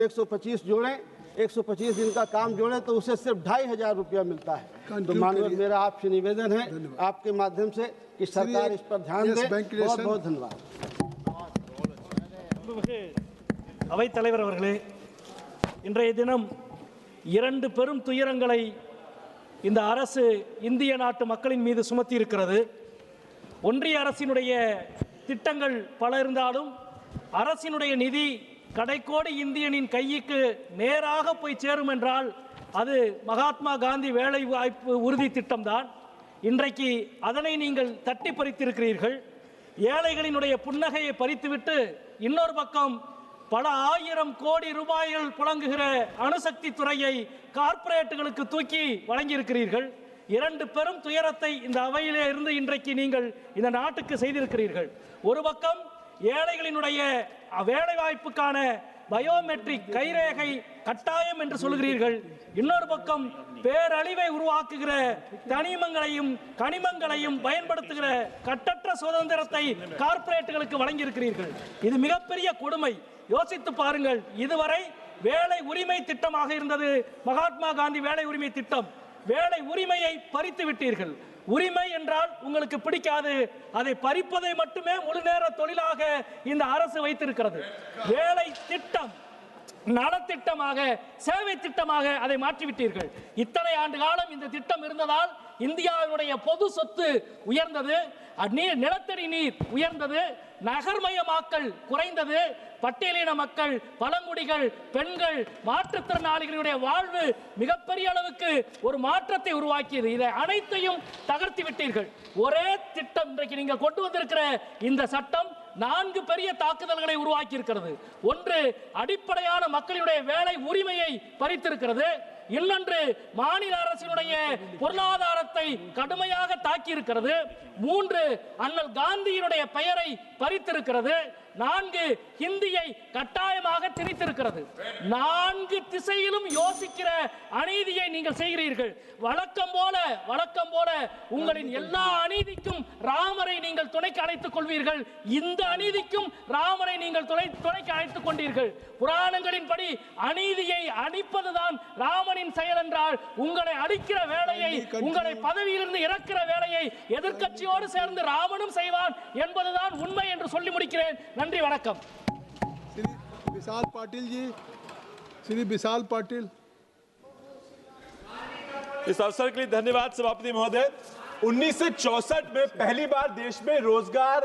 125 जोड़ें, 125 दिन का काम जोड़े तो उसे सिर्फ 2,500 रुपया मिलता है। तो माननीय मेरा आपसे निवेदन है आपके माध्यम से कि सरकार इस पर ध्यान दे। बहुत बहुत धन्यवाद। அவைத் தலைவர் அவர்களே, இன்றைய தினம் இரண்டு பெரும் துயரங்களை இந்த அரசு இந்திய நாட்டு மக்களின் மீது சுமத்தி இருக்கிறது. ஒன்றிய அரசினுடைய திட்டங்கள் பல இருந்தாலும் அரசினுடைய நிதி கடைக்கோடி இந்தியனின் கைக்கு நேராக போய் சேரும் என்றால் அது மகாத்மா காந்தி வேலை வாய்ப்பு உறுதி திட்டம்தான். இன்றைக்கு அதனை நீங்கள் தட்டி பறித்திருக்கிறீர்கள். ஏழைகளினுடைய புன்னகையை பறித்துவிட்டு இன்னொரு பக்கம் பல ஆயிரம் கோடி ரூபாய்கள் புழங்குகிற அணுசக்தி துறையை கார்ப்பரேட்டுகளுக்கு தூக்கி வழங்கியிருக்கிறீர்கள். இரண்டு பெரும் துயரத்தை இந்த அவையிலே இருந்து இன்றைக்கு நீங்கள் இந்த நாட்டுக்கு செய்திருக்கிறீர்கள். ஒரு பக்கம் ஏழைகளினுடைய வேலை வாய்ப்புக்கான பயோமெட்ரிக் கைரேகை கட்டாயம் என்று சொல்கிறீர்கள். இன்னொரு பக்கம் பேரழிவை உருவாக்குகிற தனிமங்களையும் கனிமங்களையும் பயன்படுத்துகிற கட்டற்ற சுதந்திரத்தை கார்ப்பரேட்டுகளுக்கு வழங்கியிருக்கிறீர்கள். இது மிகப்பெரிய கொடுமை. யோசித்து பாருங்கள். இதுவரை வேலை உரிமை திட்டமாக இருந்தது மகாத்மா காந்தி வேலை உரிமை திட்டம். வேலை உரிமையை பறித்து விட்டீர்கள். உரிமை என்றால் உங்களுக்கு பிடிக்காது. அதை பறிப்பதை மட்டுமே முழு நேர தொழிலாக இந்த அரசு வைத்திருக்கிறது. வேலை திட்டம் நலத்திட்டமாக சேவை திட்டமாக அதை மாற்றிவிட்டீர்கள். இத்தனை ஆண்டு காலம் இந்த திட்டம் இருந்ததால் இந்தியாவினுடைய பொது சொத்து உயர்ந்தது, நிலத்தடி நீர் உயர்ந்தது, நகர்மயமாக்கல் குறைந்தது, பட்டியலின மக்கள், பழங்குடிகள், பெண்கள், மாற்றுத்திறனாளிகளுடைய வாழ்வு மிகப்பெரிய அளவுக்கு ஒரு மாற்றத்தை உருவாக்கியது. இதை அனைத்தையும் தகர்த்து விட்டீர்கள். ஒரே திட்டம் இன்றைக்கு நீங்கள் கொண்டு வந்திருக்கிற இந்த சட்டம் 4 பெரிய தாக்குதல்களை உருவாக்கி இருக்கிறது. ஒன்று, அடிப்படையான மக்களுடைய வேலை உரிமையை பறித்திருக்கிறது. இன்னொன்று, மாநில அரசினுடைய பொருளாதாரத்தை கடுமையாக தாக்கி இருக்கிறது. 3, அண்ணல் காந்தியினுடைய பெயரை பறித்திருக்கிறது. 4, ஹிந்தியை கட்டாயமாக திணித்திருக்கிறது. 4 திசையிலும் யோசிக்கிற அநீதியை நீங்கள் செய்கிறீர்கள். வழக்கம் போல உங்களின் எல்லா அநீதிக்கும் ராமரை நீங்கள் துணைக்கு அழைத்துக் கொள்வீர்கள். இந்த அநீதிக்கும் ராமரை நீங்கள் துணைக்கு அழைத்துக் கொண்டீர்கள். புராணங்களின்படி அநீதியை அழிப்பதுதான் ராமனின் செயல் என்றால் உங்களை அழிக்கிற வேலையை, உங்களை பதவியிலிருந்து இறக்கிற வேலையை எதிர்க்கட்சியோடு சேர்ந்து ராமனும் செய்வான் என்பதுதான் உண்மை என்று சொல்லி முடிக்கிறேன். நன்றி, வணக்கம். विशाल पाटिल जी, श्री विशाल पाटिल। इस अवसर के लिए धन्यवाद सभापति महोदय। 1964 में पहली बार देश में रोजगार